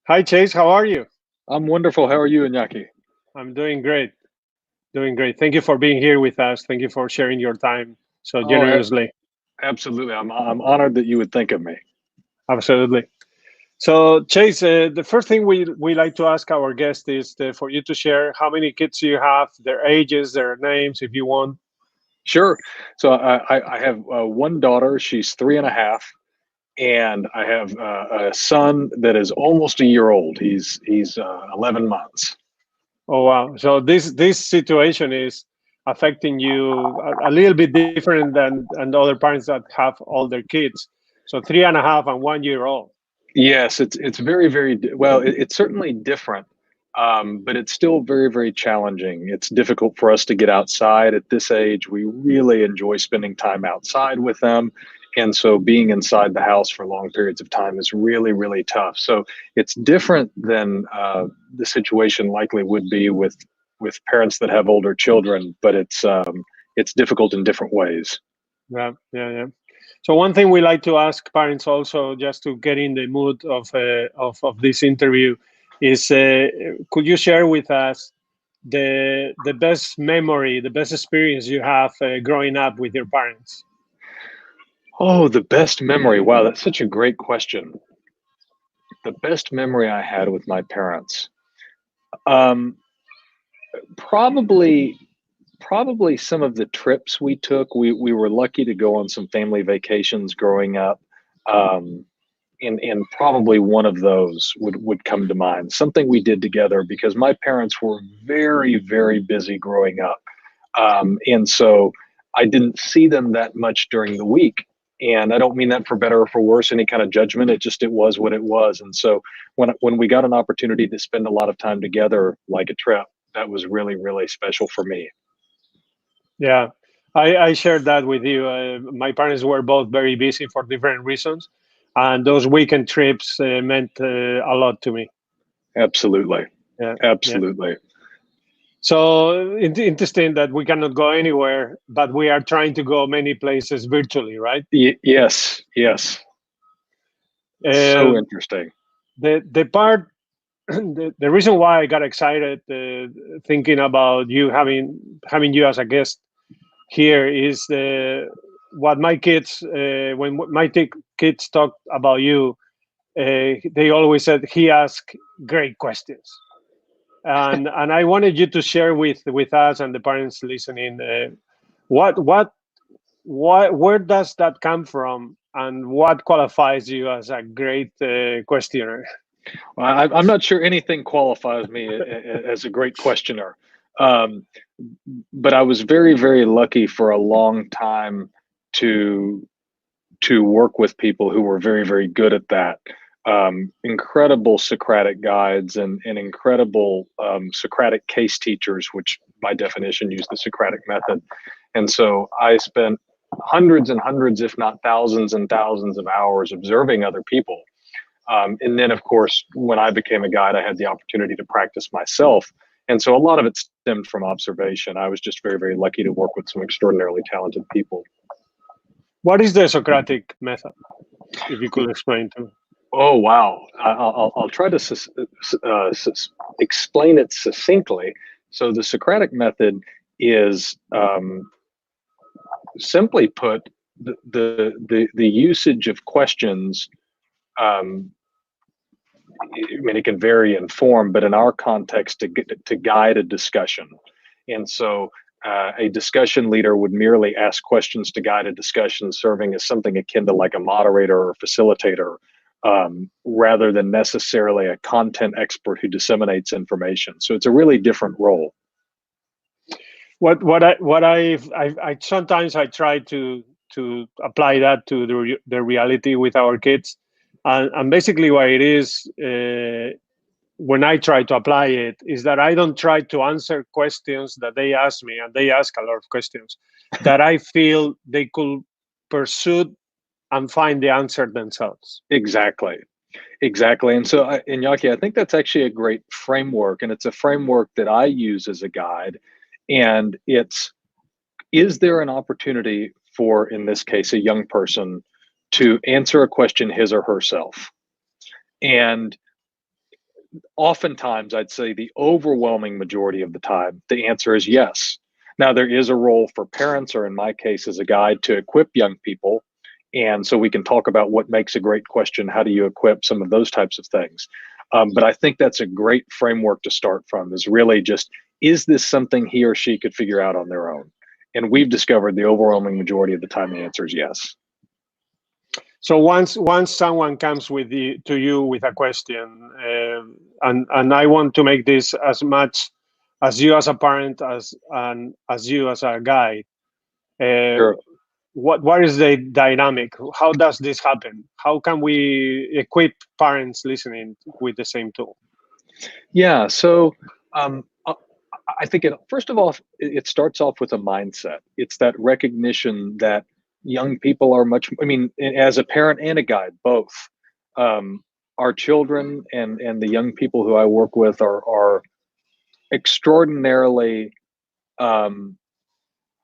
Hi, Chase. How are you? I'm wonderful. How are you, Iñaki? I'm doing great. Doing great. Thank you for being here with us. Thank you for sharing your time so Oh, generously. absolutely. I'm honored that you would think of me. Absolutely. So, Chase, the first thing we like to ask our guests is for you to share how many kids you have, their ages, their names, if you want. Sure. So I have one daughter. She's 3.5, and I have a son that is almost a year old. He's 11 months. Oh, wow. So this situation is affecting you a little bit different than and other parents that have all their kids. So 3.5 and 1 year old. Yes, it's well. It's certainly different, but it's still very challenging. It's difficult for us to get outside at this age. We really enjoy spending time outside with them, and so being inside the house for long periods of time is really tough. So it's different than the situation likely would be with parents that have older children, but it's difficult in different ways. Yeah. So one thing we like to ask parents also, just to get in the mood of this interview, is could you share with us the best memory, the best experience you have growing up with your parents? Oh, the best memory. Wow, that's such a great question. The best memory I had with my parents. Um, probably probably some of the trips we took. We were lucky to go on some family vacations growing up. Um, and probably one of those would come to mind. Something we did together because my parents were very busy growing up. And so I didn't see them that much during the week. And I don't mean that for better or for worse, any kind of judgment. It was what it was. And so when we got an opportunity to spend a lot of time together, like a trip, that was really special for me. Yeah, I shared that with you. My parents were both very busy for different reasons, and those weekend trips meant a lot to me. Absolutely. Yeah, yeah. Absolutely. So interesting that we cannot go anywhere, but we are trying to go many places virtually, right? Yes. So Uh, interesting. the part, the reason why I got excited thinking about you having you as a guest here is what my kids when kids talk about you, they always said he asked great questions, and I wanted you to share with us and the parents listening what what where does that come from and what qualifies you as a great questioner. Well, I'm not sure anything qualifies me as a great questioner. Um, but I was very lucky for a long time to to work with people who were very good at that. Incredible Socratic guides and incredible Socratic case teachers, which by definition use the Socratic method. And so I spent hundreds and hundreds, if not thousands and thousands of hours observing other people. And then, of course, when I became a guide, I had the opportunity to practice myself. And so a lot of it stemmed from observation. I was just very lucky to work with some extraordinarily talented people. What is the Socratic method, if you could explain to me? Oh, wow. I'll try to explain it succinctly. So the Socratic method is simply put, the usage of questions. Um, I mean, it can vary in form, but in our context, to guide a discussion. And so, a discussion leader would merely ask questions to guide a discussion, serving as something akin to like a moderator or facilitator, rather than necessarily a content expert who disseminates information. So it's a really different role. I sometimes I try to apply that to the reality with our kids, and basically what it is, when I try to apply it, is that I don't try to answer questions that they ask me, and they ask a lot of questions that I feel they could pursue and find the answer themselves. Exactly. Exactly. And so, Iñaki, I think that's actually a great framework. And it's a framework that I use as a guide. And it's, is there an opportunity for, in this case, a young person to answer a question his or herself? And oftentimes I'd say the overwhelming majority of the time, the answer is yes. Now, there is a role for parents, or in my case, as a guide to equip young people. And so we can talk about what makes a great question. How do you equip some of those types of things? But I think that's a great framework to start from, is really just, is this something he or she could figure out on their own? And we've discovered the overwhelming majority of the time the answer is yes. So once someone comes to you with a question, and I want to make this as much as you as a parent as you as a guide, Sure. what is the dynamic? How does this happen? How can we equip parents listening with the same tool? Yeah. So I think first of all, it starts off with a mindset. It's that recognition that young people are much, I mean, as a parent and a guide, both, our children and the young people who I work with are extraordinarily,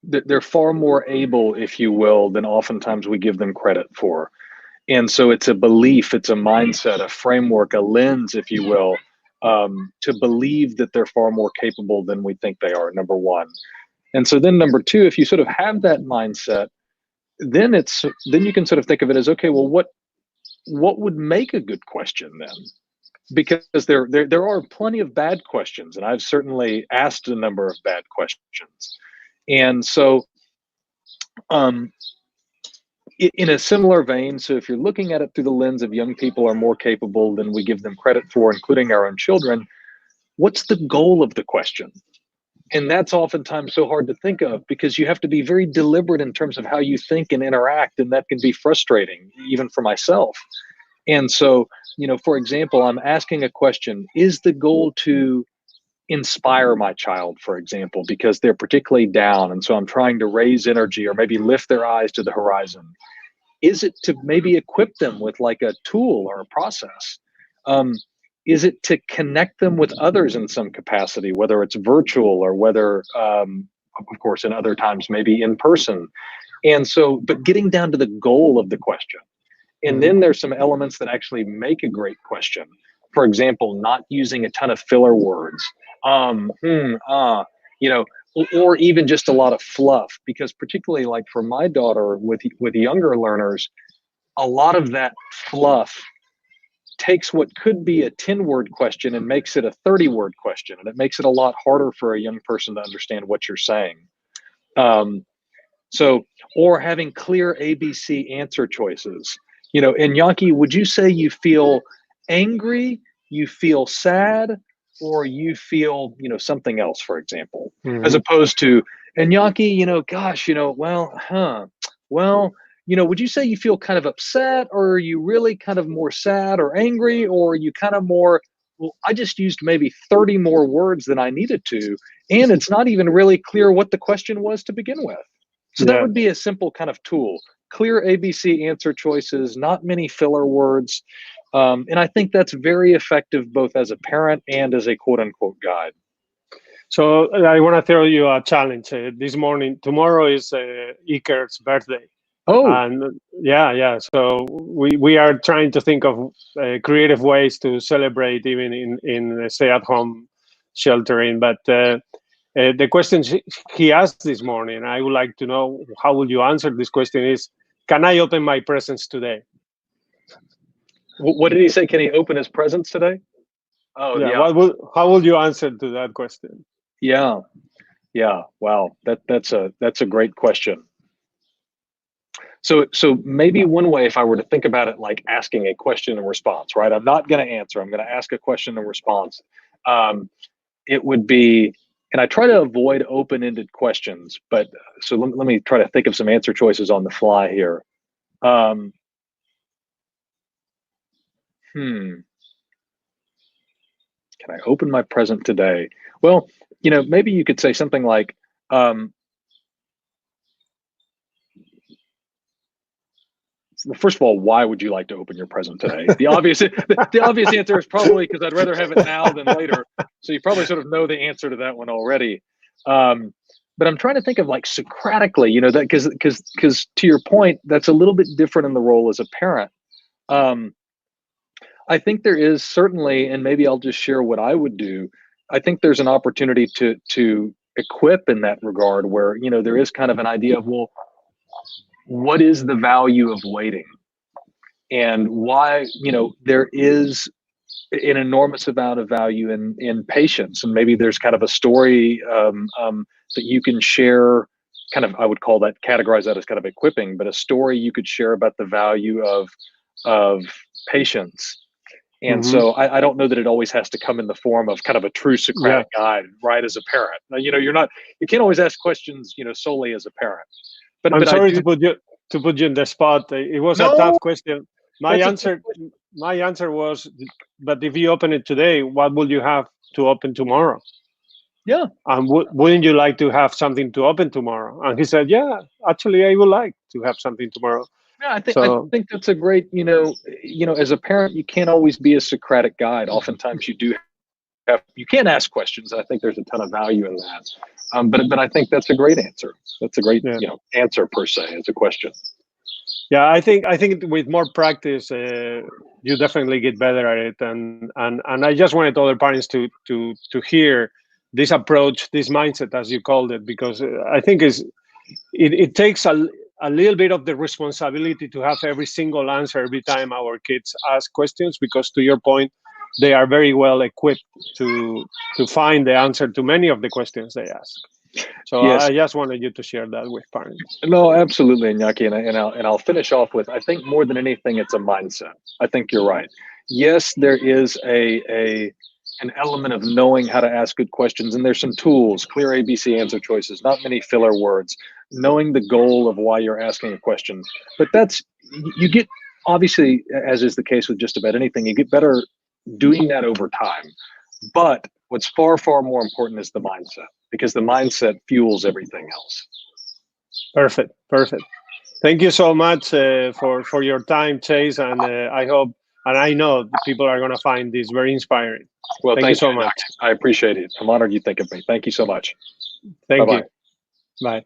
they're far more able, if you will, than oftentimes we give them credit for. And so it's a belief, it's a mindset, a framework, a lens, if you will, to believe that they're far more capable than we think they are, number one. And so then number two, if you sort of have that mindset, then you can sort of think of it as, okay, well, what would make a good question then? Because there are plenty of bad questions, and I've certainly asked a number of bad questions. And so in a similar vein, so if you're looking at it through the lens of young people are more capable than we give them credit for, including our own children, what's the goal of the question? And that's oftentimes so hard to think of, because you have to be very deliberate in terms of how you think and interact, and that can be frustrating, even for myself. And so, for example, I'm asking a question, is the goal to inspire my child, for example, because they're particularly down, and so I'm trying to raise energy or maybe lift their eyes to the horizon? Is it to maybe equip them with like a tool or a process? Is it to connect them with others in some capacity, whether it's virtual or whether, of course, in other times, maybe in person? And so, but getting down to the goal of the question. And then there's some elements that actually make a great question. For example, not using a ton of filler words, or even just a lot of fluff, because particularly like for my daughter with younger learners, a lot of that fluff takes what could be a 10-word question and makes it a 30-word question. And it makes it a lot harder for a young person to understand what you're saying. Or having clear ABC answer choices. And Yankee, would you say you feel angry, you feel sad, or you feel, something else, for example, as opposed to, and Yankee, gosh, would you say you feel kind of upset, or are you really kind of more sad or angry, or are you kind of more, well, I just used maybe 30 more words than I needed to, and it's not even really clear what the question was to begin with. So that would be a simple kind of tool. Clear ABC answer choices, not many filler words. And I think that's very effective both as a parent and as a quote unquote guide. So I want to throw you a challenge. Tomorrow is Iker's birthday. Oh, and yeah. So we are trying to think of creative ways to celebrate, even in stay-at-home sheltering. But the question he asked this morning, I would like to know how would you answer this question, is, can I open my presents today? What did he say? Can he open his presents today? Oh, yeah. How would you answer to that question? Yeah. Wow. That's a great question. So maybe one way, if I were to think about it like asking a question and response, right? I'm not going to answer. I'm going to ask a question and response. It would be, and I try to avoid open-ended questions, but so let me try to think of some answer choices on the fly here. Can I open my present today? Well, maybe you could say something like, first of all, why would you like to open your present today? The obvious answer is probably because I'd rather have it now than later. So you probably sort of know the answer to that one already. But I'm trying to think of like Socratically, that because to your point, that's a little bit different in the role as a parent. I think there is certainly, and maybe I'll just share what I would do. I think there's an opportunity to equip in that regard, where there is kind of an idea of, well, what is the value of waiting, and why there is an enormous amount of value in patience, and maybe there's kind of a story that you can share. Kind of, I would categorize that as kind of equipping, but a story you could share about the value of patience. And Hmm. so I don't know that it always has to come in the form of kind of a true Yeah, Socratic guide, right? As a parent, you can't always ask questions, solely as a parent. I'm But I sorry do. to put you in the spot. It was a No, tough question. My that's a tough answer question. my answer was, but if you open it today, what would you have to open tomorrow? Yeah, And wouldn't you like to have something to open tomorrow? And he said, yeah, actually, I would like to have something tomorrow. yeah. I So think that's a great. As a parent, you can't always be a Socratic guide. Oftentimes, you can't ask questions. I think there's a ton of value in that. But I think that's a great answer. That's a great yeah, answer per se as a question. yeah. I think with more practice, you definitely get better at it. And I just wanted other parents to hear this approach, this mindset, as you called it, because I think it takes a little bit of the responsibility to have every single answer every time our kids ask questions, because to your point, they are very well equipped to find the answer to many of the questions they ask. So Yes. I just wanted you to share that with parents. No, absolutely, Iñaki, and I'll finish off with, I think more than anything, it's a mindset. I think you're right. Yes, there is a an element of knowing how to ask good questions, and there's some tools, clear ABC answer choices, not many filler words, knowing the goal of why you're asking a question. But you get, obviously, as is the case with just about anything, you get better doing that over time. But what's far, far more important is the mindset, because the mindset fuels everything else. Perfect, perfect. Thank you so much for your time, Chase, and I hope and I know the people are going to find this very inspiring. Well, Thank you thank you, so Doc. much. I appreciate it. I'm honored you think of me. Thank you so much. Bye Thank bye. you. Bye.